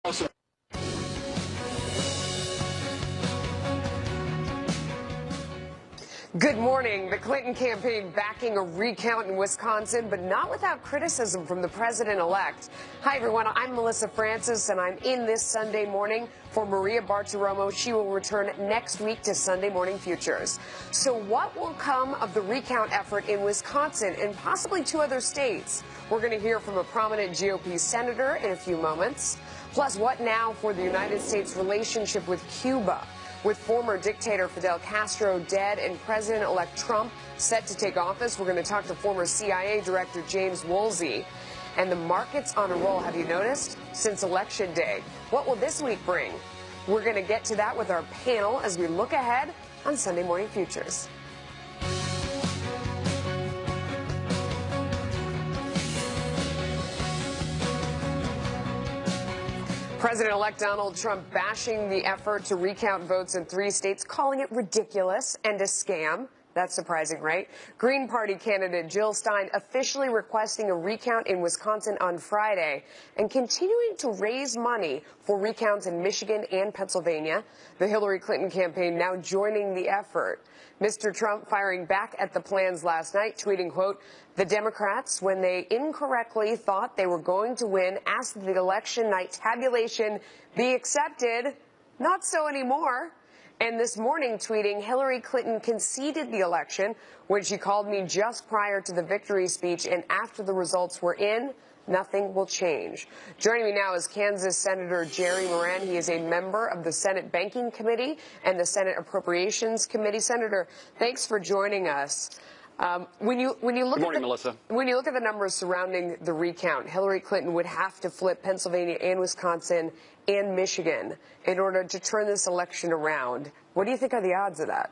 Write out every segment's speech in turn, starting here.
Also, good morning. The Clinton campaign backing a recount in Wisconsin, but not without criticism from the president-elect. Hi, everyone. I'm Melissa Francis, and I'm in this Sunday morning for Maria Bartiromo. She will return next week to Sunday Morning Futures. So what will come of the recount effort in Wisconsin and possibly two other states? We're going to hear from a prominent GOP senator in a few moments. Plus, what now for the United States' relationship with Cuba? With former dictator Fidel Castro dead and President-elect Trump set to take office, we're going to talk to former CIA Director James Woolsey. And the market's on a roll, have you noticed, since Election Day? What will this week bring? We're going to get to that with our panel as we look ahead on Sunday Morning Futures. President-elect Donald Trump bashing the effort to recount votes in 3 states, calling it ridiculous and a scam. That's surprising, right? Green Party candidate Jill Stein officially requesting a recount in Wisconsin on Friday and continuing to raise money for recounts in Michigan and Pennsylvania. The Hillary Clinton campaign now joining the effort. Mr. Trump firing back at the plans last night, tweeting, quote, "The Democrats, when they incorrectly thought they were going to win, asked that the election night tabulation be accepted. Not so anymore." And this morning tweeting, Hillary Clinton conceded the election when she called me just prior to the victory speech, and after the results were in, nothing will change. Joining me now is Kansas Senator Jerry Moran. He is a member of the Senate Banking Committee and the Senate Appropriations Committee. Senator, thanks for joining us. When you look at the numbers surrounding the recount, Hillary Clinton would have to flip Pennsylvania and Wisconsin and Michigan in order to turn this election around. What do you think are the odds of that?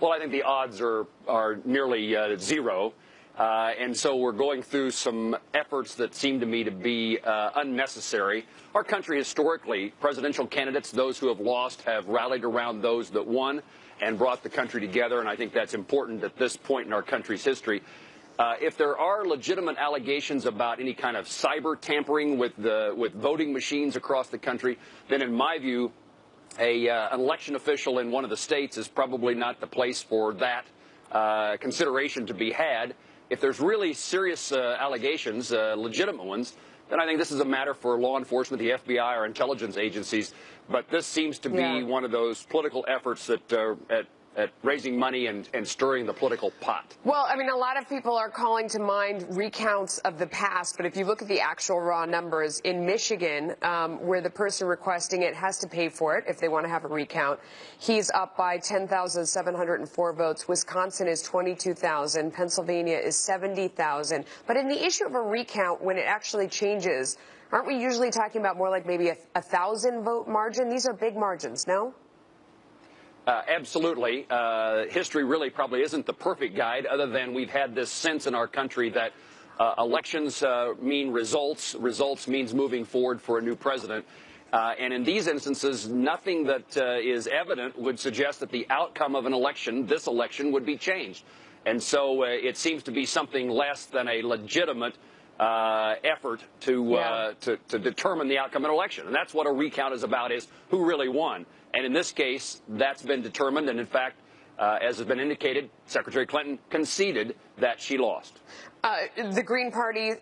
well, I think the odds are nearly zero. And so we're going through some efforts that seem to me to be unnecessary. Our country historically, presidential candidates, those who have lost, have rallied around those that won and brought the country together, and I think that's important at this point in our country's history. If there are legitimate allegations about any kind of cyber tampering with voting machines across the country, then in my view, an election official in one of the states is probably not the place for that consideration to be had. If there's really serious allegations, legitimate ones, then I think this is a matter for law enforcement, the FBI, or intelligence agencies. But this seems to be one of those political efforts that at raising money and stirring the political pot. Well, I mean, a lot of people are calling to mind recounts of the past, but if you look at the actual raw numbers, in Michigan, where the person requesting it has to pay for it if they want to have a recount, he's up by 10,704 votes. Wisconsin is 22,000. Pennsylvania is 70,000. But in the issue of a recount, when it actually changes, aren't we usually talking about more like maybe a 1,000-vote margin? These are big margins, no? Absolutely. History really probably isn't the perfect guide, other than we've had this sense in our country that elections mean results. Results means moving forward for a new president. And in these instances, nothing that is evident would suggest that the outcome of an election, this election, would be changed. And so it seems to be something less than a legitimate effort to determine the outcome of an election. And that's what a recount is about, is who really won. And in this case, that's been determined. And in fact, as has been indicated, Secretary Clinton conceded that she lost. The Green Party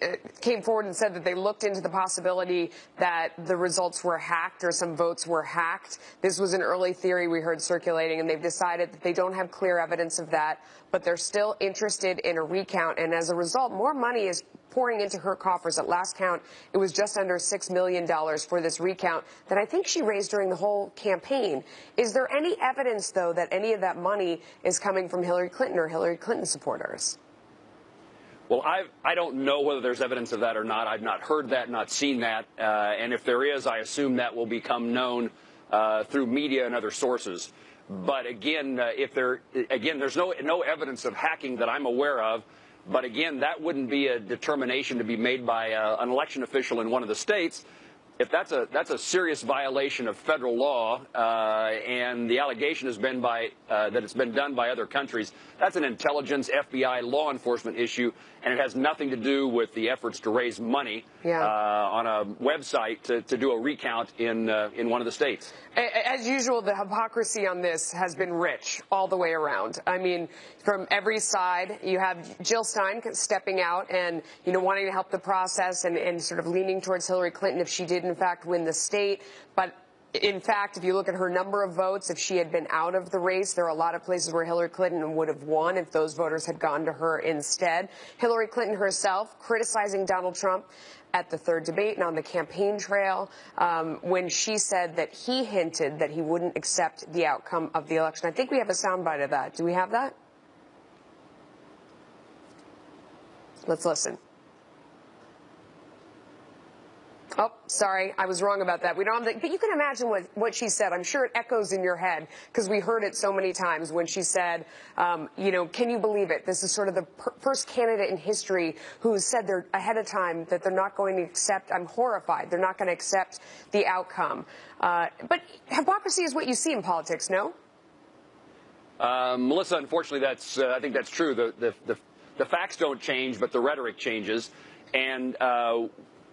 came forward and said that they looked into the possibility that the results were hacked or some votes were hacked. This was an early theory we heard circulating, and they've decided that they don't have clear evidence of that, but they're still interested in a recount. And as a result, more money is pouring into her coffers. At last count, it was just under $6 million for this recount that I think she raised during the whole campaign. Is there any evidence, though, that any of that money is coming from Hillary Clinton or Hillary Clinton supporters? Well, I don't know whether there's evidence of that or not. I've not heard that, not seen that. And if there is, I assume that will become known through media and other sources. But again, there's no evidence of hacking that I'm aware of. But again, that wouldn't be a determination to be made by an election official in one of the states. if that's a serious violation of federal law, and the allegation has been that it's been done by other countries, that's an intelligence, FBI, law enforcement issue, and it has nothing to do with the efforts to raise money on a website to do a recount in one of the states. As usual, the hypocrisy on this has been rich all the way around. I mean, from every side, you have Jill Stein stepping out and, wanting to help the process and sort of leaning towards Hillary Clinton if she did, in fact, win the state. But in fact, if you look at her number of votes, if she had been out of the race, there are a lot of places where Hillary Clinton would have won if those voters had gone to her instead. Hillary Clinton herself criticizing Donald Trump at the third debate and on the campaign trail when she said that he hinted that he wouldn't accept the outcome of the election. I think we have a soundbite of that. Do we have that? Let's listen. Oh, sorry, I was wrong about that. We don't have the, but you can imagine what she said. I'm sure it echoes in your head because we heard it so many times when she said, can you believe it? This is sort of the first candidate in history who said they're ahead of time that they're not going to accept. I'm horrified. They're not going to accept the outcome. But hypocrisy is what you see in politics, no? Melissa, unfortunately, I think that's true. The facts don't change, but the rhetoric changes. And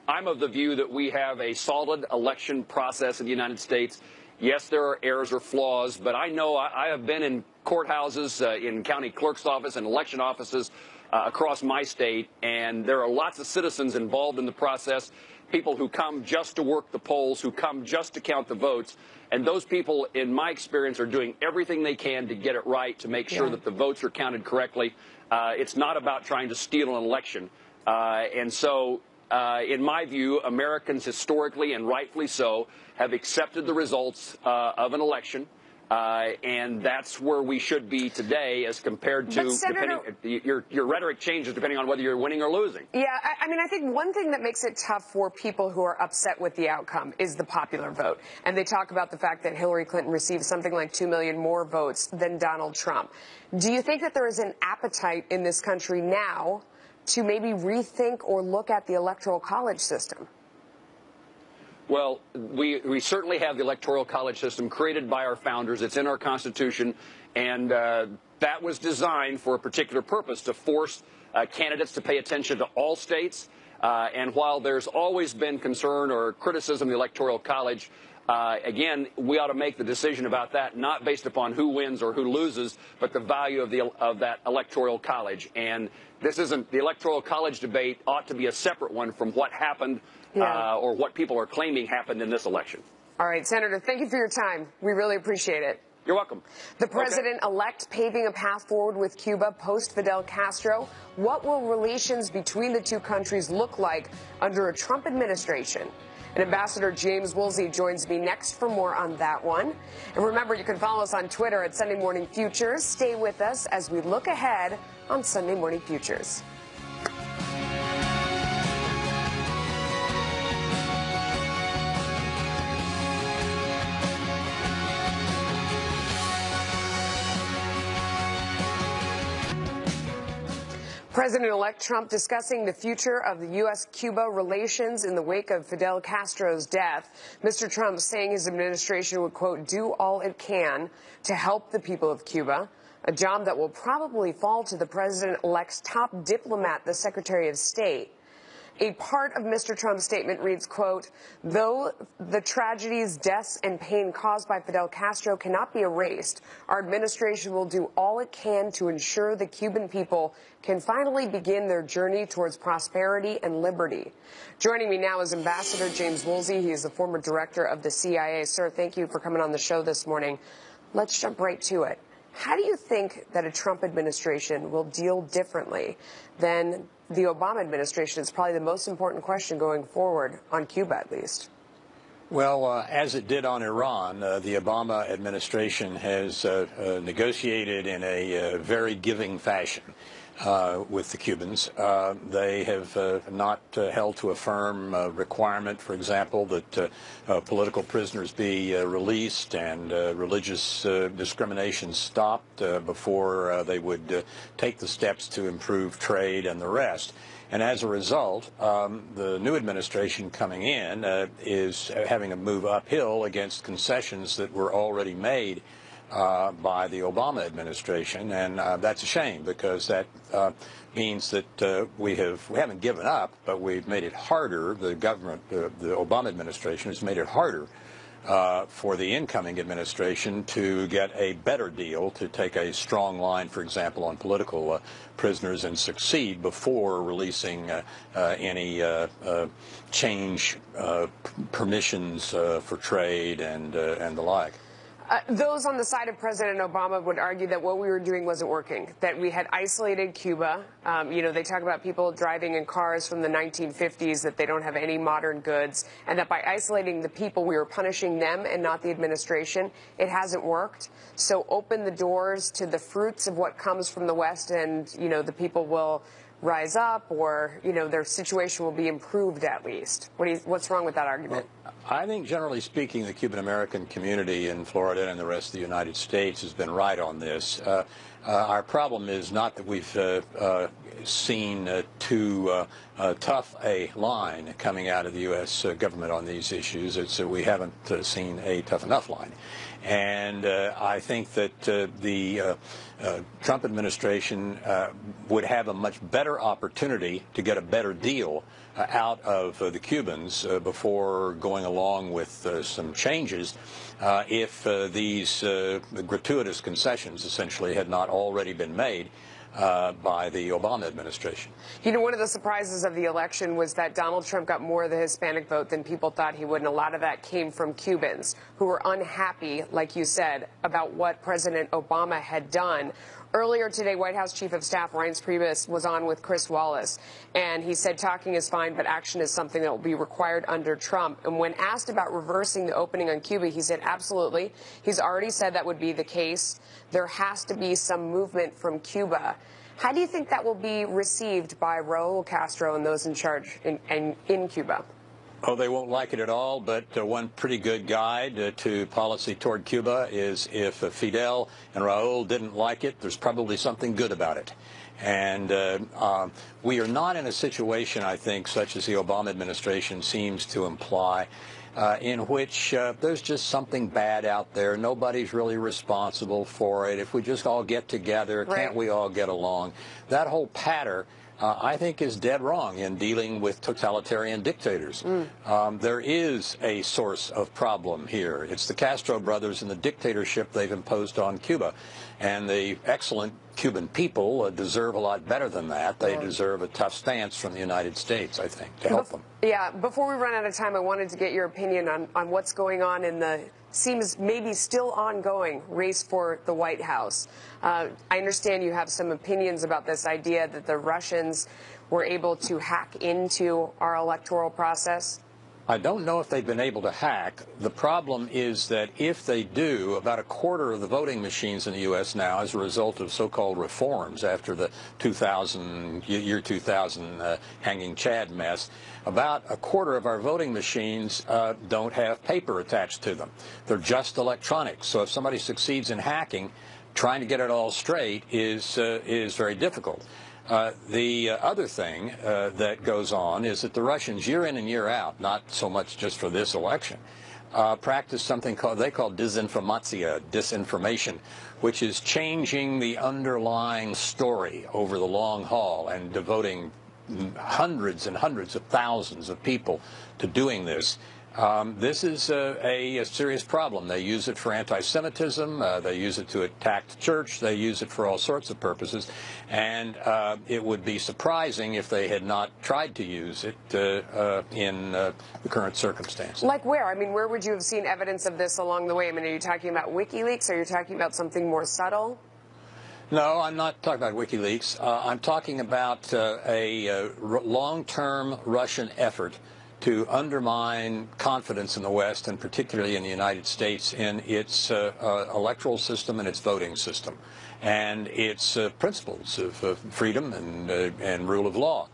I'm of the view that we have a solid election process in the United States. Yes, there are errors or flaws, but I know I have been in courthouses, in county clerk's office and election offices across my state, and there are lots of citizens involved in the process, people who come just to work the polls, who come just to count the votes. And those people, in my experience, are doing everything they can to get it right, to make sure that the votes are counted correctly. It's not about trying to steal an election. And so, in my view, Americans historically and rightfully so have accepted the results of an election. And that's where we should be today as compared to, your rhetoric changes depending on whether you're winning or losing. Yeah, I mean, I think one thing that makes it tough for people who are upset with the outcome is the popular vote. And they talk about the fact that Hillary Clinton received something like 2 million more votes than Donald Trump. Do you think that there is an appetite in this country now to maybe rethink or look at the Electoral College system? Well, we certainly have the Electoral College system created by our founders. It's in our Constitution, and that was designed for a particular purpose, to force candidates to pay attention to all states. And while there's always been concern or criticism of the Electoral College, again, we ought to make the decision about that not based upon who wins or who loses, but the value of that Electoral College. And this isn't the Electoral College debate ought to be a separate one from what happened or what people are claiming happened in this election. All right, Senator, thank you for your time. We really appreciate it. You're welcome. The president-elect paving a path forward with Cuba post-Fidel Castro. What will relations between the two countries look like under a Trump administration? And Ambassador James Woolsey joins me next for more on that one. And remember, you can follow us on Twitter at Sunday Morning Futures. Stay with us as we look ahead on Sunday Morning Futures. President-elect Trump discussing the future of the U.S.-Cuba relations in the wake of Fidel Castro's death. Mr. Trump saying his administration would, quote, do all it can to help the people of Cuba, a job that will probably fall to the president-elect's top diplomat, the Secretary of State. A part of Mr. Trump's statement reads, quote, though the tragedies, deaths, and pain caused by Fidel Castro cannot be erased, our administration will do all it can to ensure the Cuban people can finally begin their journey towards prosperity and liberty. Joining me now is Ambassador James Woolsey. He is the former director of the CIA. Sir, thank you for coming on the show this morning. Let's jump right to it. How do you think that a Trump administration will deal differently than the Obama administration? It's probably the most important question going forward, on Cuba at least. Well, as it did on Iran, the Obama administration has negotiated in a very giving fashion with the Cubans. They have not held to a firm requirement, for example, that political prisoners be released and religious discrimination stopped before they would take the steps to improve trade and the rest. And as a result, the new administration coming in is having to move uphill against concessions that were already made by the Obama administration, and that's a shame, because that means that we haven't given up, but we've made it harder. The government, the Obama administration, has made it harder for the incoming administration to get a better deal, to take a strong line, for example, on political prisoners, and succeed before releasing any change permissions for trade and the like. Those on the side of President Obama would argue that what we were doing wasn't working, that we had isolated Cuba. You know, they talk about people driving in cars from the 1950s, that they don't have any modern goods, and that by isolating the people, we were punishing them and not the administration. It hasn't worked. So open the doors to the fruits of what comes from the West, and, you know, the people will rise up, or, you know, their situation will be improved at least. What's wrong with that argument? Well, I think, generally speaking, the Cuban-American community in Florida and the rest of the United States has been right on this. Our problem is not that we've seen too tough a line coming out of the U.S. government on these issues. It's that we haven't seen a tough enough line. And I think that the Trump administration would have a much better opportunity to get a better deal out of the Cubans before going along with some changes if these gratuitous concessions essentially had not already been made by the Obama administration. You know, one of the surprises of the election was that Donald Trump got more of the Hispanic vote than people thought he would, and a lot of that came from Cubans who were unhappy, like you said, about what President Obama had done. Earlier today, White House Chief of Staff Reince Priebus was on with Chris Wallace, and he said talking is fine, but action is something that will be required under Trump. And when asked about reversing the opening on Cuba, he said absolutely. He's already said that would be the case. There has to be some movement from Cuba. How do you think that will be received by Raul Castro and those in charge in Cuba? Oh, they won't like it at all, but one pretty good guide to policy toward Cuba is if Fidel and Raul didn't like it, there's probably something good about it. And we are not in a situation, I think, such as the Obama administration seems to imply, in which there's just something bad out there. Nobody's really responsible for it. If we just all get together, right, can't we all get along? That whole patter, I think, is dead wrong in dealing with totalitarian dictators. There is a source of problem here. It's the Castro brothers and the dictatorship they've imposed on Cuba. And the excellent Cuban people deserve a lot better than that. They deserve a tough stance from the United States, I think, to help them. Yeah, before we run out of time, I wanted to get your opinion on what's going on in the seems maybe still ongoing race for the White House. I understand you have some opinions about this idea that the Russians were able to hack into our electoral process. I don't know if they've been able to hack. The problem is that if they do, about a quarter of the voting machines in the U.S. now, as a result of so-called reforms after the year 2000 hanging Chad mess, about a quarter of our voting machines don't have paper attached to them. They're just electronic. So if somebody succeeds in hacking, trying to get it all straight is very difficult. The other thing that goes on is that the Russians, year in and year out, not so much just for this election, practice something they call disinformation, which is changing the underlying story over the long haul and devoting hundreds and hundreds of thousands of people to doing this. This is a serious problem. They use it for anti-Semitism. They use it to attack the church. They use it for all sorts of purposes. And it would be surprising if they had not tried to use it in the current circumstances. Like where? I mean, where would you have seen evidence of this along the way? I mean, are you talking about WikiLeaks? Are you talking about something more subtle? No, I'm not talking about WikiLeaks. I'm talking about a long-term Russian effort to undermine confidence in the West, and particularly in the United States, in its electoral system and its voting system, and its principles of freedom and rule of law.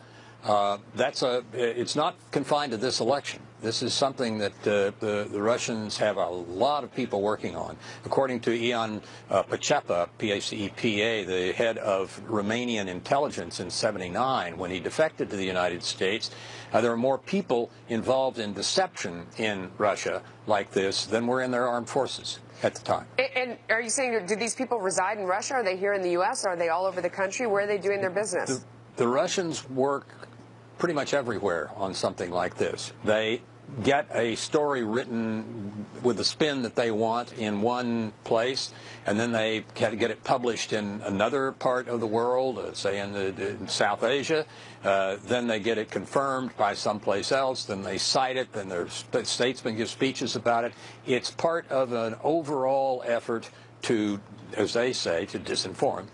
It's not confined to this election. This is something that the Russians have a lot of people working on. According to Ion Pacepa, P-A-C-E-P-A, the head of Romanian intelligence in '79, when he defected to the United States, there are more people involved in deception in Russia like this than were in their armed forces at the time. And are you saying, do these people reside in Russia? Are they here in the U.S.? Are they all over the country? Where are they doing their business? The Russians work pretty much everywhere on something like this. They get a story written with the spin that they want in one place, and then they get it published in another part of the world, say in South Asia. Then they get it confirmed by someplace else. Then they cite it. Then their statesmen give speeches about it. It's part of an overall effort to, as they say, to disinform,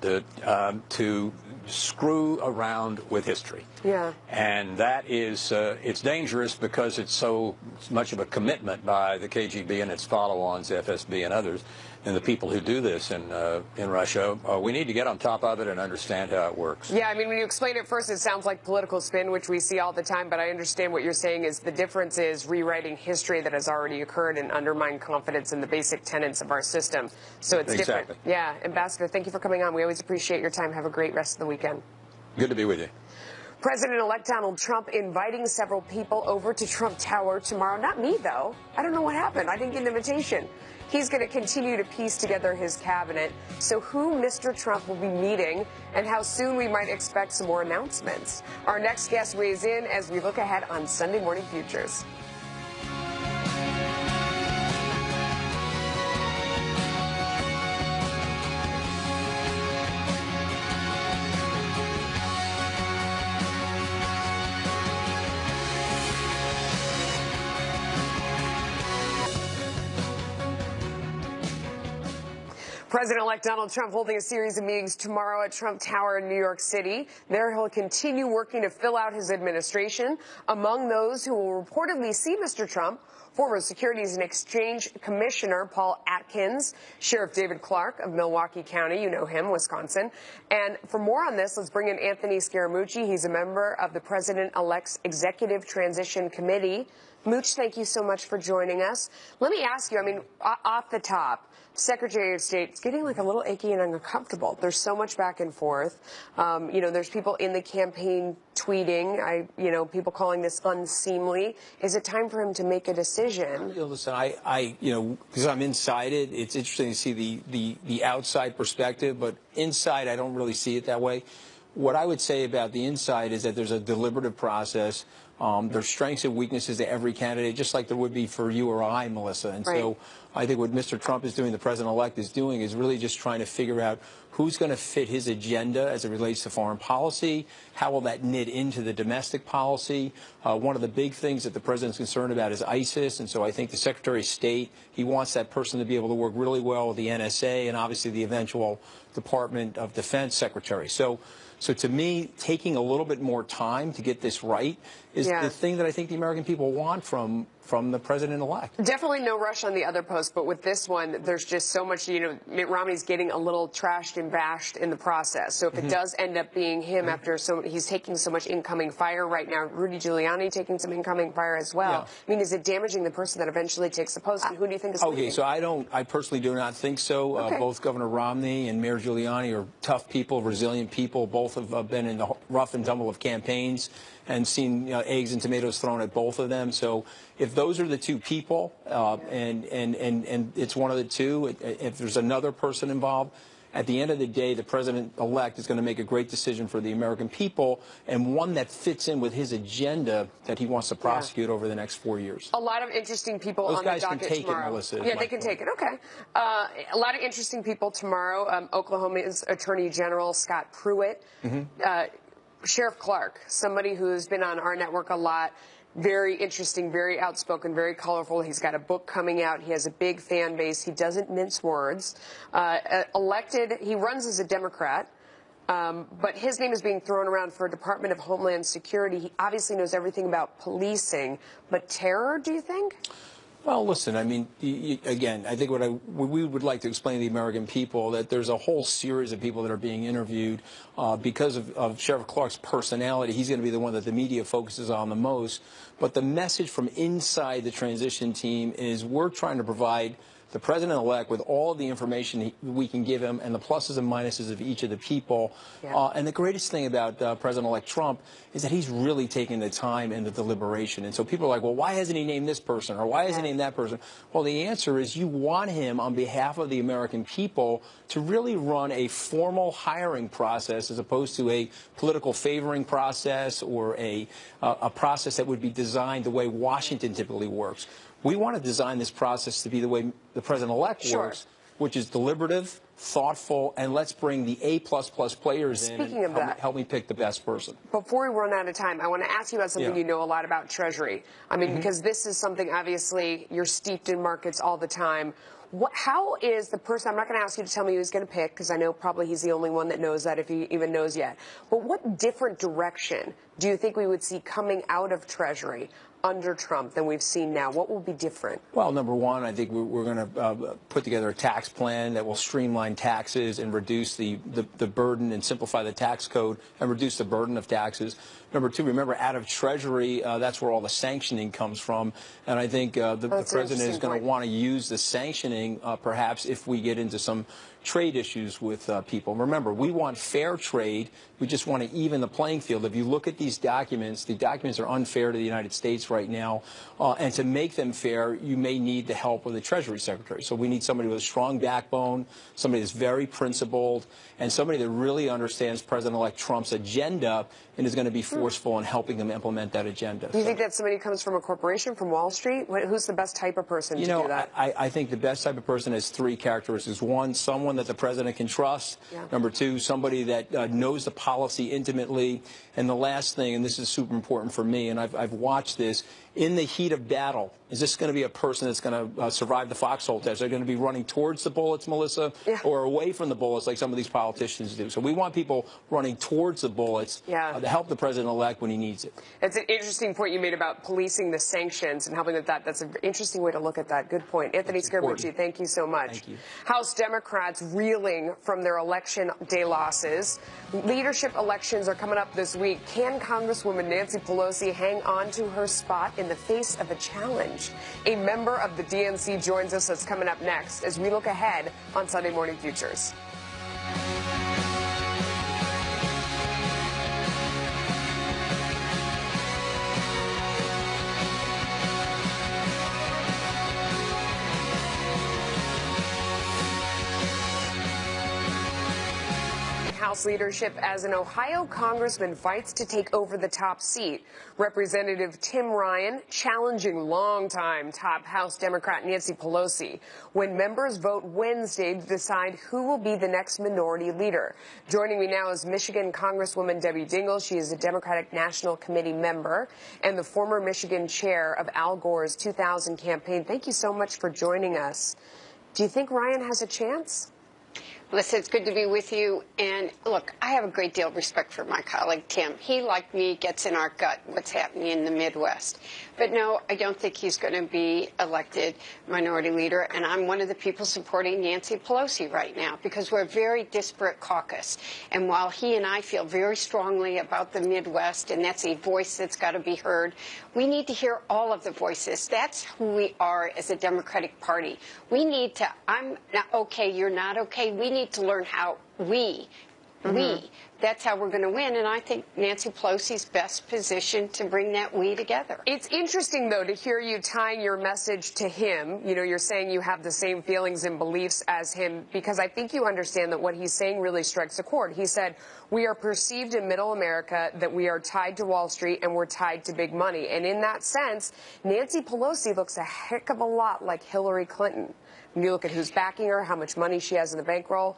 to screw around with history. Yeah. And that is, it's dangerous because it's so much of a commitment by the KGB and its follow-ons, FSB and others, and the people who do this in Russia. We need to get on top of it and understand how it works. Yeah, I mean, when you explain it first, it sounds like political spin, which we see all the time, but I understand what you're saying is the difference is rewriting history that has already occurred and undermine confidence in the basic tenets of our system. So it's Exactly. different. Yeah, Ambassador, thank you for coming on. We always appreciate your time. Have a great rest of the weekend. Good to be with you. President-elect Donald Trump inviting several people over to Trump Tower tomorrow. Not me, though. I don't know what happened. I didn't get an invitation. He's going to continue to piece together his cabinet. So who Mr. Trump will be meeting and how soon we might expect some more announcements. Our next guest weighs in as we look ahead on Sunday Morning Futures. President-elect Donald Trump holding a series of meetings tomorrow at Trump Tower in New York City. There he'll continue working to fill out his administration. Among those who will reportedly see Mr. Trump, former Securities and Exchange Commissioner Paul Atkins, Sheriff David Clark of Milwaukee County, you know him, Wisconsin. And for more on this, let's bring in Anthony Scaramucci. He's a member of the President-elect's Executive Transition Committee. Mooch, thank you so much for joining us. Let me ask you, I mean, off the top, Secretary of State, it's getting like a little achy and uncomfortable. There's so much back and forth. You know, there's people in the campaign tweeting, people calling this unseemly. Is it time for him to make a decision? Listen, because I'm inside it, it's interesting to see the outside perspective, but inside I don't really see it that way. What I would say about the inside is that there's a deliberative process. There's strengths and weaknesses to every candidate, just like there would be for you or I, Melissa. And right. So I think what Mr. Trump is doing, the president-elect is doing, is really just trying to figure out who's going to fit his agenda as it relates to foreign policy, how will that knit into the domestic policy. One of the big things that the president's concerned about is ISIS, and so I think the Secretary of State, he wants that person to be able to work really well with the NSA and obviously the eventual Department of Defense Secretary. So to me, taking a little bit more time to get this right is the thing that I think the American people want from the president-elect. Definitely no rush on the other post, but with this one, there's just so much, Mitt Romney's getting a little trashed and bashed in the process. So if it does end up being him after he's taking so much incoming fire right now, Rudy Giuliani taking some incoming fire as well. Yeah. I mean, is it damaging the person that eventually takes the post? And who do you think is leading? Okay, so I personally do not think so. Okay. Both Governor Romney and Mayor Giuliani are tough people, resilient people. Both have been in the rough and tumble of campaigns and seen eggs and tomatoes thrown at both of them. So if those are the two people, and it's one of the two, if there's another person involved, at the end of the day, the president-elect is going to make a great decision for the American people, and one that fits in with his agenda that he wants to prosecute over the next 4 years. A lot of interesting people Those on the guys docket can take tomorrow. it, Melissa. Yeah, they can take it. Okay. A lot of interesting people tomorrow. Oklahoma's Attorney General Scott Pruitt. Sheriff Clark, somebody who's been on our network a lot. Very interesting, very outspoken, very colorful. He's got a book coming out. He has a big fan base. He doesn't mince words. Elected, he runs as a Democrat, but his name is being thrown around for Department of Homeland Security. He obviously knows everything about policing, but terror, do you think? Well, listen, I mean, again, I think what we would like to explain to the American people that there's a whole series of people that are being interviewed because of Sheriff Clark's personality. He's going to be the one that the media focuses on the most. But the message from inside the transition team is we're trying to provide the president-elect with all of the information we can give him and the pluses and minuses of each of the people. Yeah. And the greatest thing about President-elect Trump is that he's really taking the time and the deliberation. And so people are like, well, why hasn't he named this person or why hasn't he named that person? Well, the answer is you want him on behalf of the American people to really run a formal hiring process as opposed to a political favoring process or a process that would be designed the way Washington typically works. We want to design this process to be the way the president-elect works, which is deliberative, thoughtful, and let's bring the A++ players in and help me pick the best person. Before we run out of time, I want to ask you about something you know a lot about, Treasury. I mean, because this is something, obviously, you're steeped in markets all the time. How is the person, I'm not going to ask you to tell me who he's going to pick, because I know probably he's the only one that knows that, if he even knows yet. But what different direction do you think we would see coming out of Treasury under Trump than we've seen now? What will be different? Well, number one, I think we're going to put together a tax plan that will streamline taxes and reduce the burden and simplify the tax code and reduce the burden of taxes. Number two, remember, out of Treasury, that's where all the sanctioning comes from. And I think the president is going to want to use the sanctioning, perhaps, if we get into some trade issues with people. Remember, we want fair trade. We just want to even the playing field. If you look at these documents, the documents are unfair to the United States right now. And to make them fair, you may need the help of the Treasury Secretary. So we need somebody with a strong backbone, somebody that's very principled, and somebody that really understands President-elect Trump's agenda and is going to be forceful in helping them implement that agenda. Do you think that somebody who comes from a corporation, from Wall Street? Who's the best type of person to do that? I think the best type of person has three characteristics. One, someone that the president can trust. Number two, somebody that knows the policy intimately. And the last thing, and this is super important for me, and I've watched this, in the heat of battle, is this going to be a person that's going to survive the foxhole test? They're going to be running towards the bullets, Melissa, or away from the bullets like some of these politicians do. So we want people running towards the bullets to help the president-elect when he needs it. It's an interesting point you made about policing the sanctions and helping with that. That's an interesting way to look at that. Good point. Anthony Scaramucci, thank you so much. Thank you. House Democrats reeling from their election day losses. Leadership elections are coming up this week. Can Congresswoman Nancy Pelosi hang on to her spot in the face of a challenge? A member of the DNC joins us. That's coming up next as we look ahead on Sunday Morning Futures. House leadership as an Ohio congressman fights to take over the top seat. Representative Tim Ryan challenging longtime top House Democrat Nancy Pelosi when members vote Wednesday to decide who will be the next minority leader. Joining me now is Michigan Congresswoman Debbie Dingell. She is a Democratic National Committee member and the former Michigan chair of Al Gore's 2000 campaign. Thank you so much for joining us. Do you think Ryan has a chance? Melissa, it's good to be with you. And look, I have a great deal of respect for my colleague, Tim. He, like me, gets in our gut what's happening in the Midwest. But no, I don't think he's going to be elected minority leader. And I'm one of the people supporting Nancy Pelosi right now because we're a very disparate caucus. And while he and I feel very strongly about the Midwest, and that's a voice that's got to be heard, we need to hear all of the voices. That's who we are as a Democratic Party. We need to, I'm not okay, you're not okay. We need to learn how that's how we're going to win. And I think Nancy Pelosi's best positioned to bring that we together. It's interesting, though, to hear you tying your message to him. You know, you're saying you have the same feelings and beliefs as him, because I think you understand that what he's saying really strikes a chord. He said, we are perceived in middle America that we are tied to Wall Street and we're tied to big money. And in that sense, Nancy Pelosi looks a heck of a lot like Hillary Clinton. When you look at who's backing her, how much money she has in the bankroll,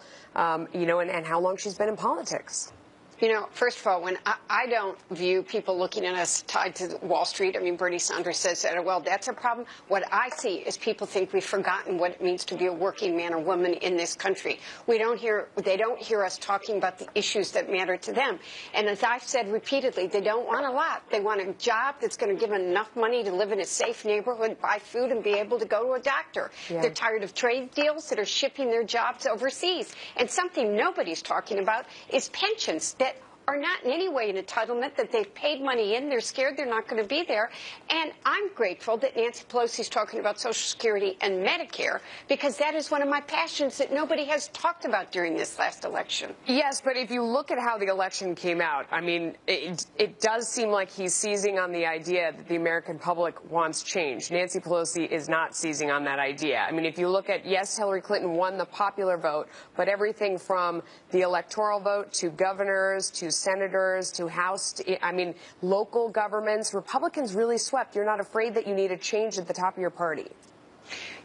you know, and how long she's been in politics. You know, first of all, when I don't view people looking at us tied to Wall Street. I mean, Bernie Sanders says that, well, that's a problem. What I see is people think we've forgotten what it means to be a working man or woman in this country. They don't hear us talking about the issues that matter to them. And as I've said repeatedly, they don't want a lot. They want a job that's going to give them enough money to live in a safe neighborhood, buy food, and be able to go to a doctor. Yeah. They're tired of trade deals that are shipping their jobs overseas. And something nobody's talking about is pensions that are not in any way an entitlement, that they've paid money in. They're scared they're not going to be there. And I'm grateful that Nancy Pelosi's talking about Social Security and Medicare, because that is one of my passions that nobody has talked about during this last election. Yes, but if you look at how the election came out, I mean, it does seem like he's seizing on the idea that the American public wants change. Nancy Pelosi is not seizing on that idea. I mean, if you look at, yes, Hillary Clinton won the popular vote, but everything from the electoral vote to governors to senators to House, I mean, local governments, Republicans really swept. You're not afraid that you need a change at the top of your party?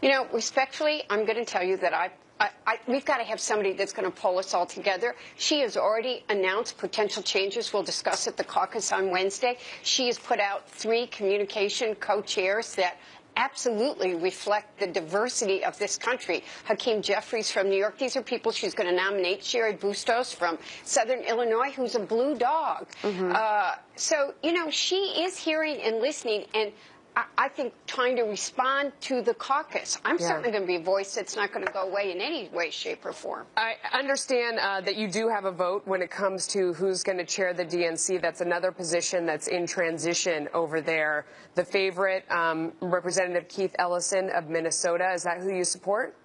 You know, respectfully, I'm going to tell you that we've got to have somebody that's going to pull us all together. She has already announced potential changes we'll discuss at the caucus on Wednesday. She has put out 3 communication co-chairs that absolutely reflect the diversity of this country. Hakeem Jeffries from New York. These are people she's going to nominate. Sherry Bustos from Southern Illinois, who's a blue dog. So, you know, she is hearing and listening, and I think trying to respond to the caucus. I'm certainly going to be a voice that's not going to go away in any way, shape, or form. I understand that you do have a vote when it comes to who's going to chair the DNC. That's another position that's in transition over there. The favorite, Representative Keith Ellison of Minnesota, is that who you support?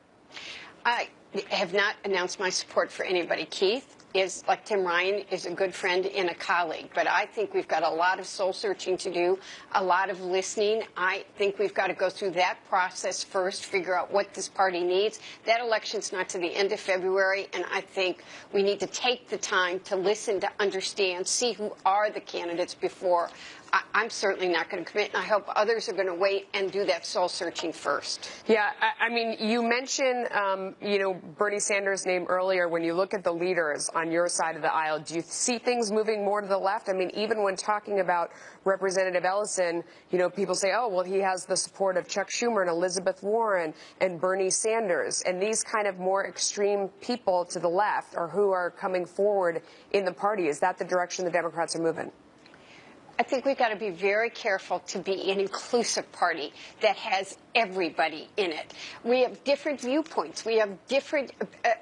I have not announced my support for anybody. Keith is, like Tim Ryan, is a good friend and a colleague. But I think we've got a lot of soul searching to do, a lot of listening. I think we've got to go through that process first, figure out what this party needs. That election's not to the end of February, and I think we need to take the time to listen, to understand, see who are the candidates before. I'm certainly not going to commit, and I hope others are going to wait and do that soul-searching first. Yeah, I mean, you mentioned, you know, Bernie Sanders' name earlier. When you look at the leaders on your side of the aisle, do you see things moving more to the left? I mean, even when talking about Representative Ellison, you know, people say, oh, well, he has the support of Chuck Schumer and Elizabeth Warren and Bernie Sanders. And these kind of more extreme people to the left are who are coming forward in the party. Is that the direction the Democrats are moving? I think we've got to be very careful to be an inclusive party that has everybody in it. We have different viewpoints. We have different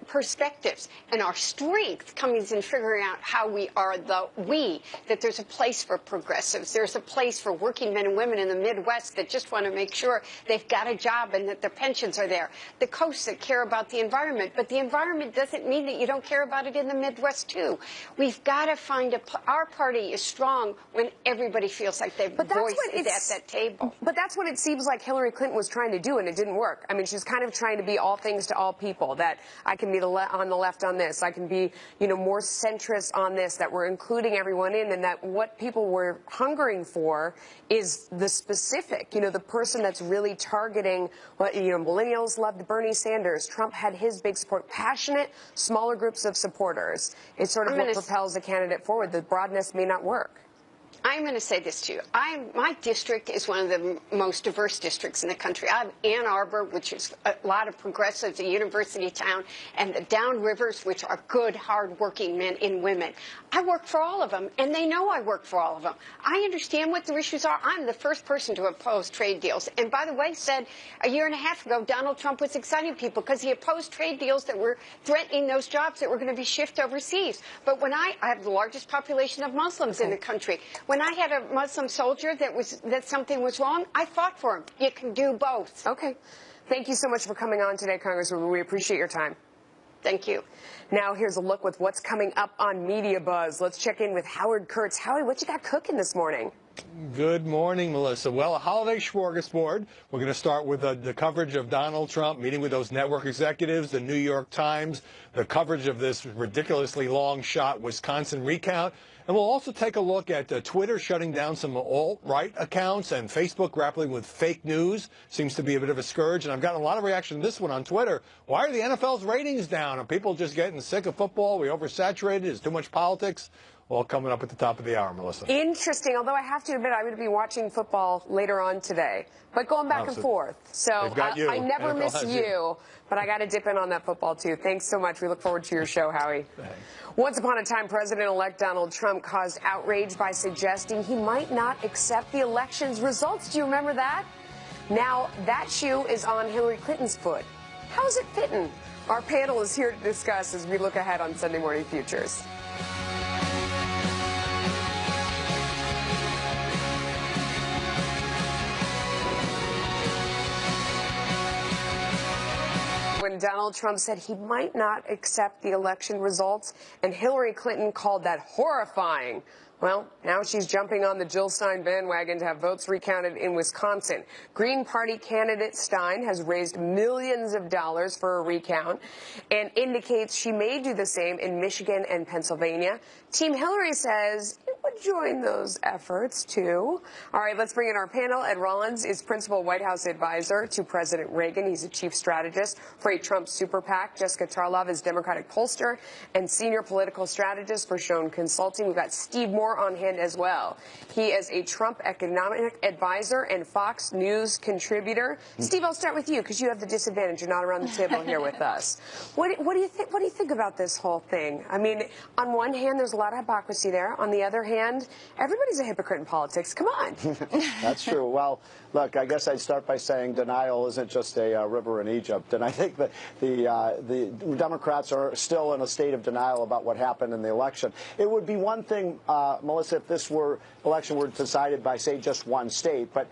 perspectives. And our strength comes in figuring out how we are that there's a place for progressives. There's a place for working men and women in the Midwest that just want to make sure they've got a job and that their pensions are there. The coasts that care about the environment. But the environment doesn't mean that you don't care about it in the Midwest, too. We've got to find our party is strong when everybody feels like their voice is at that table. But that's what it seems like Hillary Clinton was trying to do, and it didn't work. I mean, she's kind of trying to be all things to all people, that I can be on the left on this, I can be, you know, more centrist on this, that we're including everyone in, and that what people were hungering for is the specific, you know, the person that's really targeting what, you know, millennials loved Bernie Sanders. Trump had his big support. Passionate, smaller groups of supporters. It's sort of what propels a candidate forward. The broadness may not work. I'm going to say this to you. My district is one of the most diverse districts in the country. I have Ann Arbor, which is a lot of progressives, a university town, and the downrivers, which are good, hard-working men and women. I work for all of them, and they know I work for all of them. I understand what their issues are. I'm the first person to oppose trade deals. And by the way, said a year and a half ago, Donald Trump was exciting people because he opposed trade deals that were threatening those jobs that were going to be shifted overseas. But when I have the largest population of Muslims in the country. When I had a Muslim soldier that something was wrong, I fought for him. You can do both. Okay. Thank you so much for coming on today, Congresswoman. We appreciate your time. Thank you. Now here's a look with what's coming up on Media Buzz. Let's check in with Howard Kurtz. Howie, what you got cooking this morning? Good morning, Melissa. Well, a holiday smorgasbord. We're going to start with the coverage of Donald Trump meeting with those network executives, the New York Times, the coverage of this ridiculously long shot Wisconsin recount. And we'll also take a look at Twitter shutting down some alt-right accounts and Facebook grappling with fake news. Seems to be a bit of a scourge. And I've gotten a lot of reaction to this one on Twitter. Why are the NFL's ratings down? Are people just getting sick of football? We oversaturated? Is too much politics? all coming up at the top of the hour, Melissa. Interesting, although I have to admit I'm going to be watching football later on today, but going back and forth. So I never miss you, but I got to dip in on that football too. Thanks so much. We look forward to your show, Howie. Thanks. Once upon a time, President-elect Donald Trump caused outrage by suggesting he might not accept the election's results. Do you remember that? Now that shoe is on Hillary Clinton's foot. How's it fitting? Our panel is here to discuss as we look ahead on Sunday Morning Futures. When Donald Trump said he might not accept the election results, and Hillary Clinton called that horrifying. Well, now she's jumping on the Jill Stein bandwagon to have votes recounted in Wisconsin. Green Party candidate Stein has raised millions of dollars for a recount and indicates she may do the same in Michigan and Pennsylvania. Team Hillary says it would join those efforts, too. All right, let's bring in our panel. Ed Rollins is principal White House advisor to President Reagan. He's a chief strategist for a Trump super PAC. Jessica Tarlov is Democratic pollster and senior political strategist for Schoen Consulting. We've got Steve Moore on hand as well. He is a Trump economic advisor and Fox News contributor. Steve, I'll start with you because you have the disadvantage. You're not around the table here with us. What do you think? What do you think about this whole thing? I mean, on one hand, there's a lot of hypocrisy there. On the other hand, everybody's a hypocrite in politics. Come on. That's true. Well, look, I guess I'd start by saying denial isn't just a river in Egypt, and I think that the Democrats are still in a state of denial about what happened in the election. It would be one thing, Melissa, if this election were decided by, say, just one state, but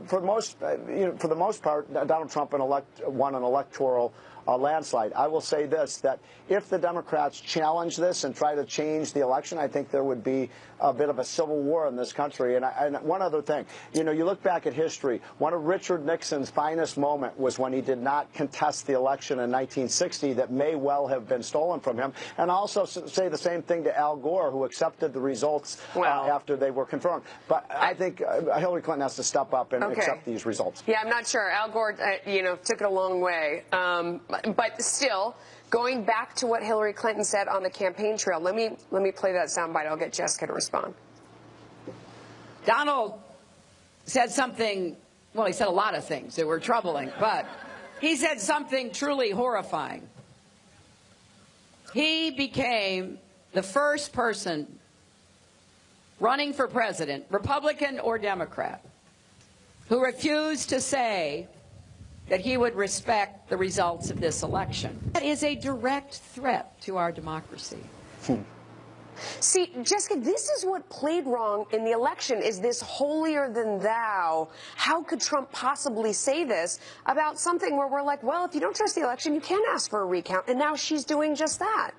for the most part, Donald Trump won an electoral landslide. I will say this, that if the Democrats challenge this and try to change the election, I think there would be a bit of a civil war in this country. And one other thing, you look back at history, one of Richard Nixon's finest moment was when he did not contest the election in 1960 that may well have been stolen from him. And also say the same thing to Al Gore, who accepted the results after they were confirmed. But I think Hillary Clinton has to step up and accept these results. Yeah, I'm not sure. Al Gore, took it a long way. But still, going back to what Hillary Clinton said on the campaign trail, let me play that soundbite. I'll get Jessica to respond. Donald said something, well, he said a lot of things that were troubling, but he said something truly horrifying. He became the first person running for president, Republican or Democrat, who refused to say that he would respect the results of this election. That is a direct threat to our democracy. See, Jessica, this is what played wrong in the election, is this holier than thou. How could Trump possibly say this about something where we're like, well, if you don't trust the election, you can ask for a recount, and now she's doing just that.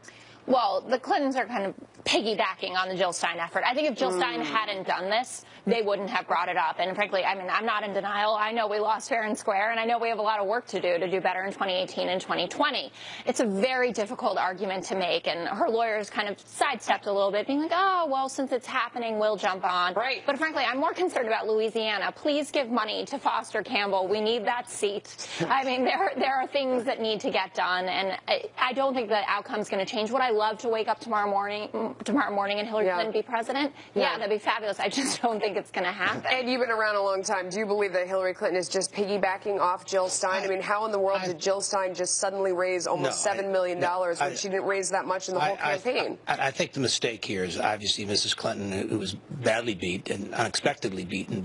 Well, the Clintons are kind of piggybacking on the Jill Stein effort. I think if Jill Stein hadn't done this, they wouldn't have brought it up. And frankly, I mean, I'm not in denial. I know we lost fair and square, and I know we have a lot of work to do better in 2018 and 2020. It's a very difficult argument to make, and her lawyers kind of sidestepped a little bit, being like, oh, well, since it's happening, we'll jump on. Right. But frankly, I'm more concerned about Louisiana. Please give money to Foster Campbell. We need that seat. I mean, there are things that need to get done, and I don't think the outcome's going to change. Would I love to wake up tomorrow morning and Hillary Clinton be president? Yeah, that'd be fabulous. I just don't think it's going to happen. And you've been around a long time. Do you believe that Hillary Clinton is just piggybacking off Jill Stein? I mean, how in the world did Jill Stein just suddenly raise almost $7 million when she didn't raise that much in the whole campaign? I think the mistake here is obviously Mrs. Clinton, who was badly beat and unexpectedly beaten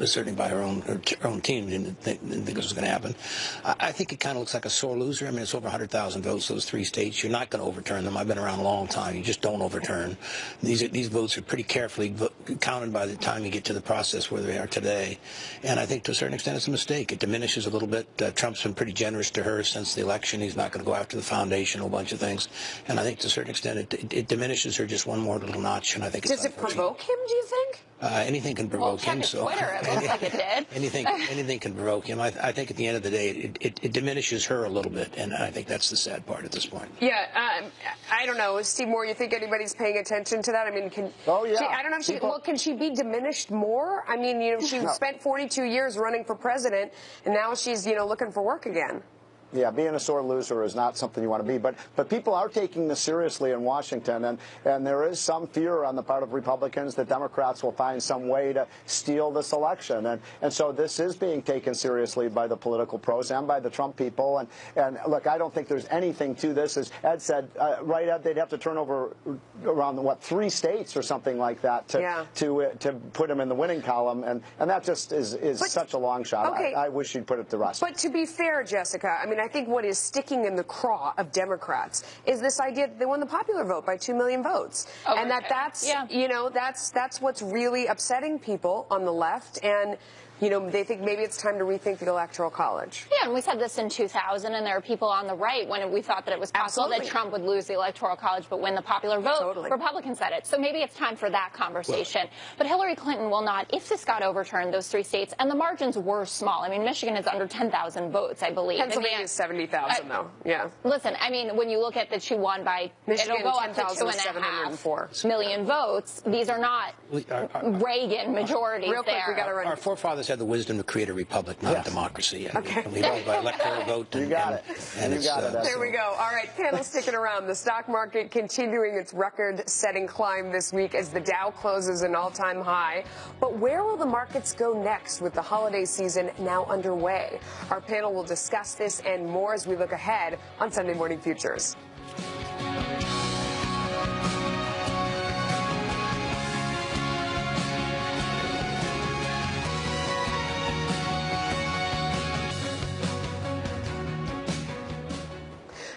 certainly by her own team. Didn't think this was going to happen. I think it kind of looks like a sore loser. I mean, it's over 100,000 votes, those 3 states. You're not going to overturn them. I've been around a long time. You just don't overturn. These votes are pretty carefully counted by the time you get to the process where they are today. And I think to a certain extent it's a mistake. It diminishes a little bit. Trump's been pretty generous to her since the election. He's not going to go after the foundation, a whole bunch of things. And I think to a certain extent it diminishes her just one more little notch. And I think does it provoke him, do you think? Anything can provoke him. So Twitter, it looks like it did. anything can provoke him. I think at the end of the day, it diminishes her a little bit, and I think that's the sad part at this point. Yeah, I don't know, Steve Moore. You think anybody's paying attention to that? I mean, I don't know if she. Well, can she be diminished more? I mean, she spent 42 years running for president, and now she's looking for work again. Yeah, being a sore loser is not something you want to be. But people are taking this seriously in Washington, and there is some fear on the part of Republicans that Democrats will find some way to steal this election. And so this is being taken seriously by the political pros and by the Trump people. And look, I don't think there's anything to this. As Ed said, right, Ed, they'd have to turn over around, 3 states or something like that to put him in the winning column. And that just is such a long shot. Okay. I wish he'd put it to rest. But to be fair, Jessica, I mean, I think what is sticking in the craw of Democrats is this idea that they won the popular vote by 2 million votes. And that's, you know, that's what's really upsetting people on the left. And, you know, they think maybe it's time to rethink the Electoral College. Yeah, and we said this in 2000, and there are people on the right when we thought that it was possible that Trump would lose the Electoral College but win the popular vote. Republicans said it. So maybe it's time for that conversation. But Hillary Clinton will not. If this got overturned, those 3 states, and the margins were small. I mean, Michigan is under 10,000 votes, I believe. Pennsylvania is 70,000, though. Yeah. Listen, I mean, when you look at that she won by, Michigan, it'll go up to 2.5 million votes. These are not Reagan majorities. Real quick, we got to run. Our forefathers had the wisdom to create a republic, not a democracy. Okay. We vote by electoral vote. You got it. And you got it. There we go. All right, panel sticking around. The stock market continuing its record-setting climb this week as the Dow closes an all-time high. But where will the markets go next with the holiday season now underway? Our panel will discuss this and more as we look ahead on Sunday Morning Futures.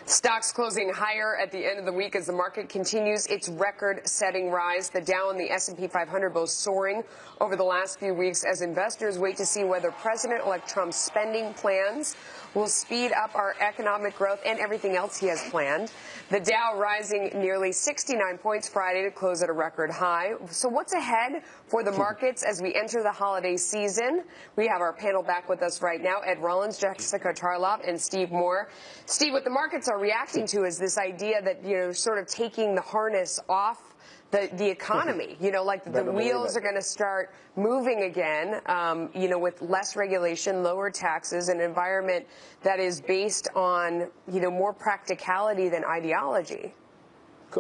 Stocks closing higher at the end of the week as the market continues its record-setting rise. The Dow and the S&P 500 both soaring over the last few weeks as investors wait to see whether President-elect Trump's spending plans will speed up our economic growth and everything else he has planned. The Dow rising nearly 69 points Friday to close at a record high. So what's ahead for the markets as we enter the holiday season? We have our panel back with us right now, Ed Rollins, Jessica Tarlov, and Steve Moore. Steve, what the markets are reacting to is this idea that, you know, sort of taking the harness off the economy, you know, like the wheels are going to start moving again, you know, with less regulation, lower taxes, an environment that is based on, you know, more practicality than ideology.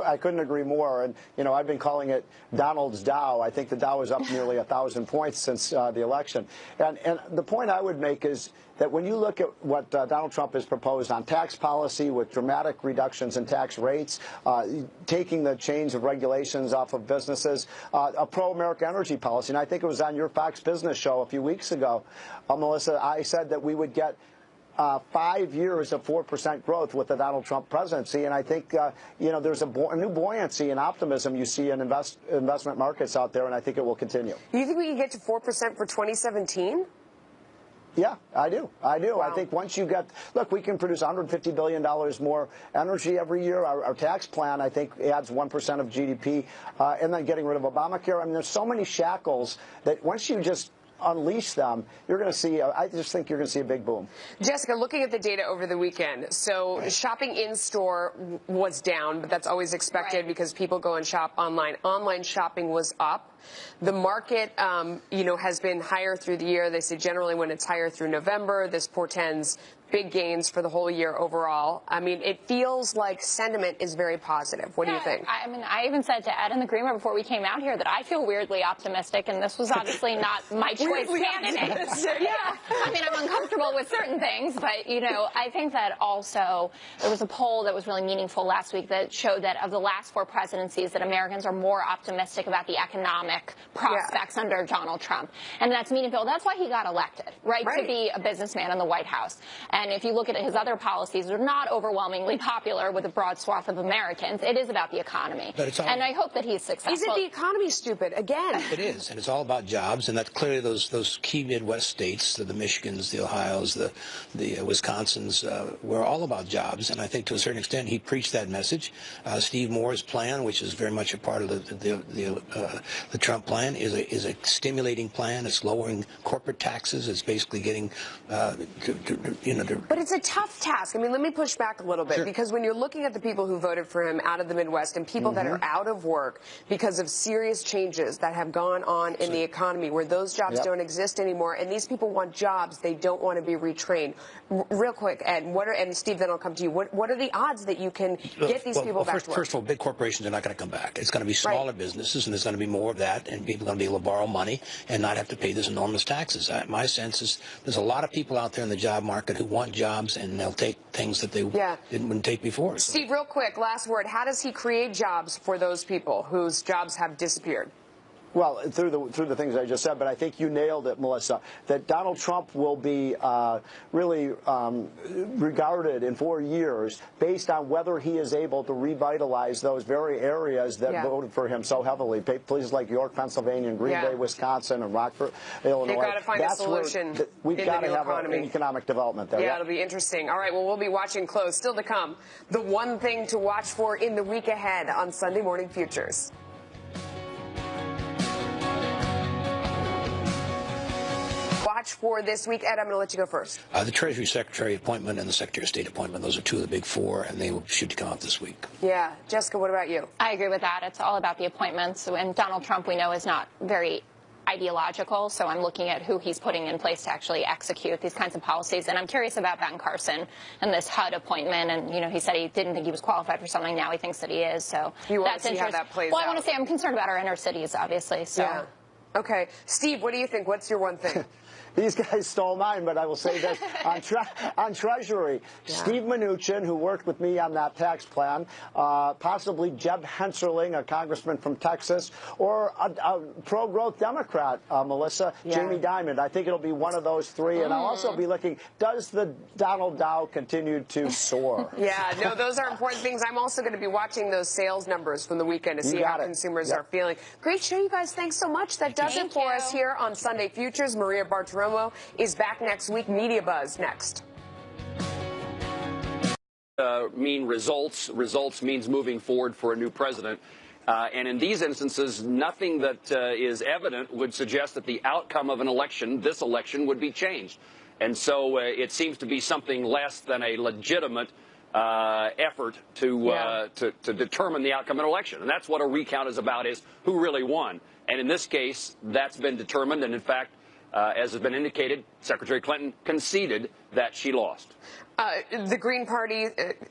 I couldn't agree more. And, you know, I've been calling it Donald's Dow. I think the Dow is up nearly 1,000 points since the election. And the point I would make is that when you look at what Donald Trump has proposed on tax policy with dramatic reductions in tax rates, taking the chains of regulations off of businesses, a pro-America energy policy, and I think it was on your Fox Business show a few weeks ago, Melissa, I said that we would get 5 years of 4% growth with the Donald Trump presidency, and I think you know, there's a new buoyancy and optimism you see in investment markets out there, and I think it will continue. You think we can get to 4% for 2017? Yeah, I do. I do. Wow. I think once you get, look, we can produce $150 billion more energy every year. Our tax plan, I think, adds 1% of GDP, and then getting rid of Obamacare. I mean, there's so many shackles that once you just unleash them, you're going to see, I just think you're going to see a big boom. Jessica, looking at the data over the weekend, so shopping in-store was down, but that's always expected because people go and shop online. Online shopping was up. The market, you know, has been higher through the year. They say generally when it's higher through November, this portends big gains for the whole year overall. I mean, it feels like sentiment is very positive. What do you think? I mean, I even said to Ed in the green room before we came out here that I feel weirdly optimistic, and this was obviously not my choice candidate. Yeah, I mean, I'm uncomfortable with certain things, but, you know, I think that also there was a poll that was really meaningful last week that showed that of the last 4 presidencies that Americans are more optimistic about the economic prospects under Donald Trump. And that's meaningful. That's why he got elected, right? To be a businessman in the White House. And if you look at his other policies, they're not overwhelmingly popular with a broad swath of Americans. It is about the economy. And I hope that he's successful. Isn't the economy stupid? Again. It is. And it's all about jobs. And that clearly those key Midwest states, the Michigans, the Ohios, the Wisconsins, were all about jobs. And I think to a certain extent he preached that message. Steve Moore's plan, which is very much a part of the Trump plan is a stimulating plan. It's lowering corporate taxes. It's basically getting, But it's a tough task. I mean, let me push back a little bit, Sure. because when you're looking at the people who voted for him out of the Midwest and people that are out of work because of serious changes that have gone on in the economy, where those jobs don't exist anymore, and these people want jobs, they don't want to be retrained. Real quick, Ed, and Steve, then I'll come to you. What are the odds that you can get these people back to work? First of all, big corporations are not going to come back. It's going to be smaller businesses, and there's going to be more of that, and people are going to be able to borrow money and not have to pay this enormous taxes. My sense is there's a lot of people out there in the job market who want jobs, and they'll take things that they wouldn't take before. So. Steve, real quick, last word. How does he create jobs for those people whose jobs have disappeared? Well, through the things I just said, but I think you nailed it, Melissa, that Donald Trump will be really regarded in 4 years based on whether he is able to revitalize those very areas that voted for him so heavily. Places like York, Pennsylvania, and Green Bay, Wisconsin, and Rockford, Illinois. They've got to find a solution. We've got to have an economic development there. Yeah, it'll be interesting. All right, well, we'll be watching close. Still to come, the one thing to watch for in the week ahead on Sunday Morning Futures. Watch for this week. Ed, I'm going to let you go first. The Treasury Secretary appointment and the Secretary of State appointment, those are two of the big four, and they should come out this week. Yeah. Jessica, what about you? I agree with that. It's all about the appointments. And Donald Trump, we know, is not very ideological, so I'm looking at who he's putting in place to actually execute these kinds of policies. And I'm curious about Ben Carson and this HUD appointment. And, you know, he said he didn't think he was qualified for something. Now he thinks that he is. So that's interesting. How that plays well, out. I want to say I'm concerned about our inner cities, obviously. So. Yeah. Okay. Steve, what do you think? What's your one thing? These guys stole mine, but I will say this. On Treasury, Steve Mnuchin, who worked with me on that tax plan, possibly Jeb Hensarling, a congressman from Texas, or a pro-growth Democrat, Melissa, Jamie Dimon. I think it'll be one of those three. And I'll also be looking, does the Donald Dow continue to soar? Yeah, no, those are important things. I'm also going to be watching those sales numbers from the weekend to see how consumers are feeling. Great show, you guys. Thanks so much. That does it for us here on Sunday Futures. Maria Bartiromo is back next week. Media Buzz next. Mean results. Results means moving forward for a new president. And in these instances, nothing that is evident would suggest that the outcome of an election, this election, would be changed. And so it seems to be something less than a legitimate effort to determine the outcome of an election. And that's what a recount is about, is who really won. And in this case, that's been determined. And in fact, as has been indicated, Secretary Clinton conceded that she lost. The Green Party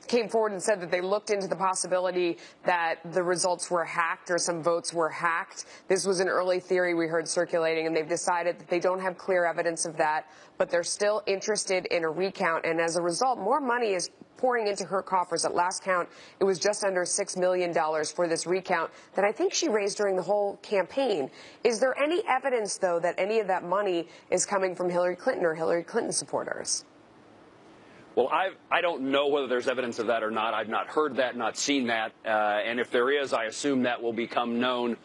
came forward and said that they looked into the possibility that the results were hacked or some votes were hacked. This was an early theory we heard circulating, and they've decided that they don't have clear evidence of that, but they're still interested in a recount. And as a result, more money is pouring into her coffers. At last count, it was just under $6 million for this recount that I think she raised during the whole campaign. Is there any evidence, though, that any of that money is coming from Hillary Clinton or Hillary Clinton supporters? Well, I don't know whether there's evidence of that or not. I've not heard that, not seen that. And if there is, I assume that will become known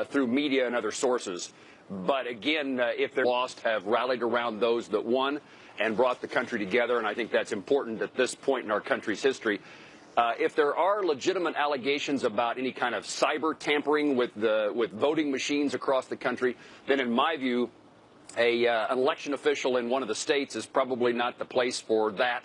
through media and other sources. But again, if they're lost, have rallied around those that won and brought the country together. And I think that's important at this point in our country's history. If there are legitimate allegations about any kind of cyber tampering with voting machines across the country, then in my view, an election official in one of the states is probably not the place for that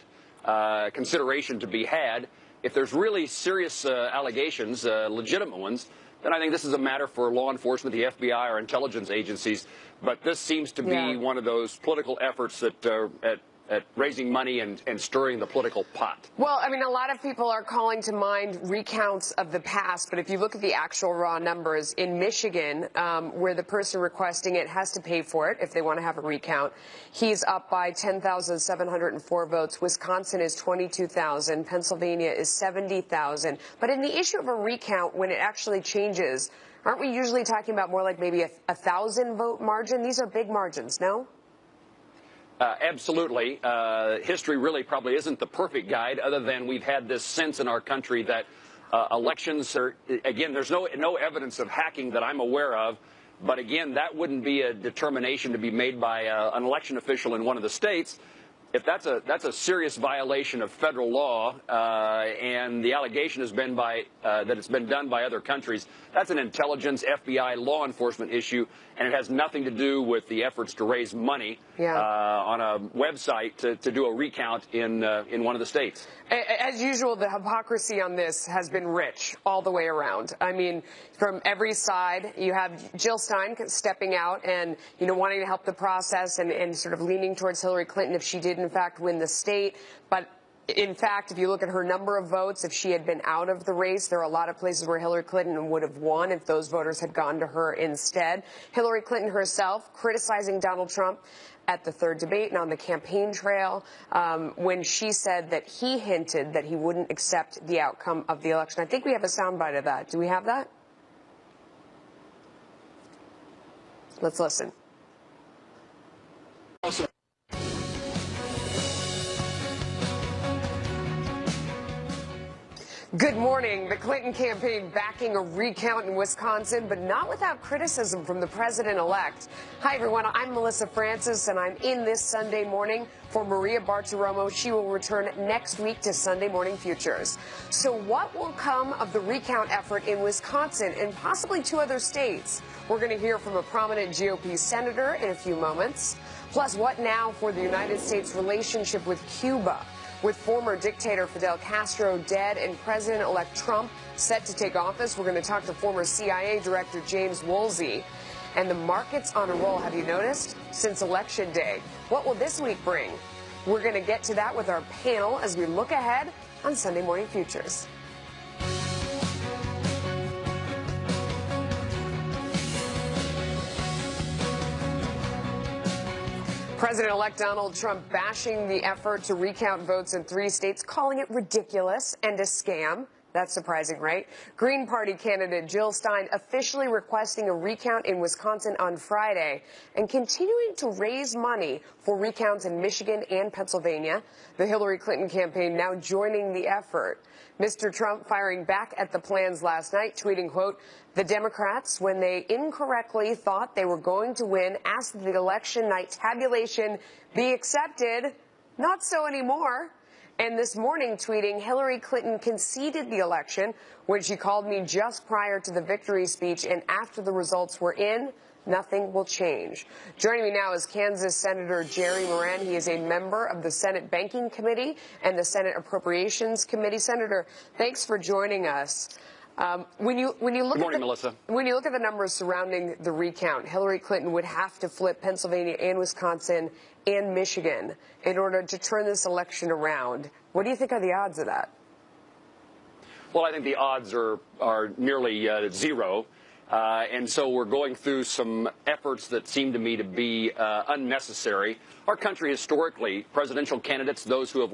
consideration to be had. If there's really serious allegations, legitimate ones, then I think this is a matter for law enforcement, the FBI, or intelligence agencies. But this seems to be one of those political efforts that at raising money and stirring the political pot. Well, I mean, a lot of people are calling to mind recounts of the past, but if you look at the actual raw numbers, in Michigan, where the person requesting it has to pay for it if they want to have a recount, he's up by 10,704 votes. Wisconsin is 22,000. Pennsylvania is 70,000. But in the issue of a recount, when it actually changes, aren't we usually talking about more like maybe a 1,000 vote margin? These are big margins, no? Absolutely. History really probably isn't the perfect guide, other than we've had this sense in our country that elections are, again, there's no evidence of hacking that I'm aware of. But again, that wouldn't be a determination to be made by an election official in one of the states. that's a serious violation of federal law, and the allegation has been that it's been done by other countries, that's an intelligence, FBI, law enforcement issue, and it has nothing to do with the efforts to raise money on a website to do a recount in one of the states. As usual, the hypocrisy on this has been rich all the way around. I mean, from every side, you have Jill Stein stepping out and, wanting to help the process and sort of leaning towards Hillary Clinton if she did, in fact, win the state. But in fact, if you look at her number of votes, if she had been out of the race, there are a lot of places where Hillary Clinton would have won if those voters had gone to her instead. Hillary Clinton herself criticizing Donald Trump at the third debate and on the campaign trail when she said that he hinted that he wouldn't accept the outcome of the election. I think we have a soundbite of that. Do we have that? Let's listen. Good morning. The Clinton campaign backing a recount in Wisconsin, but not without criticism from the president-elect. Hi, everyone. I'm Melissa Francis, and I'm in this Sunday morning for Maria Bartiromo. She will return next week to Sunday Morning Futures. So what will come of the recount effort in Wisconsin and possibly 2 other states? We're going to hear from a prominent GOP senator in a few moments. Plus, what now for the United States relationship with Cuba? With former dictator Fidel Castro dead and President-elect Trump set to take office, we're going to talk to former CIA Director James Woolsey. And the market's on a roll, have you noticed, since Election Day? What will this week bring? We're going to get to that with our panel as we look ahead on Sunday Morning Futures. President-elect Donald Trump bashing the effort to recount votes in 3 states, calling it ridiculous and a scam. That's surprising, right? Green Party candidate Jill Stein officially requesting a recount in Wisconsin on Friday and continuing to raise money for recounts in Michigan and Pennsylvania. The Hillary Clinton campaign now joining the effort. Mr. Trump firing back at the plans last night, tweeting, quote, "The Democrats, when they incorrectly thought they were going to win, asked that the election night tabulation be accepted. Not so anymore." And this morning tweeting, "Hillary Clinton conceded the election when she called me just prior to the victory speech, and after the results were in, nothing will change." Joining me now is Kansas Senator Jerry Moran. He is a member of the Senate Banking Committee and the Senate Appropriations Committee. Senator, thanks for joining us. When you look at the numbers surrounding the recount, Hillary Clinton would have to flip Pennsylvania and Wisconsin and Michigan in order to turn this election around. What do you think are the odds of that? Well, I think the odds are nearly zero. And so we're going through some efforts that seem to me to be unnecessary. Our country historically, presidential candidates, those who have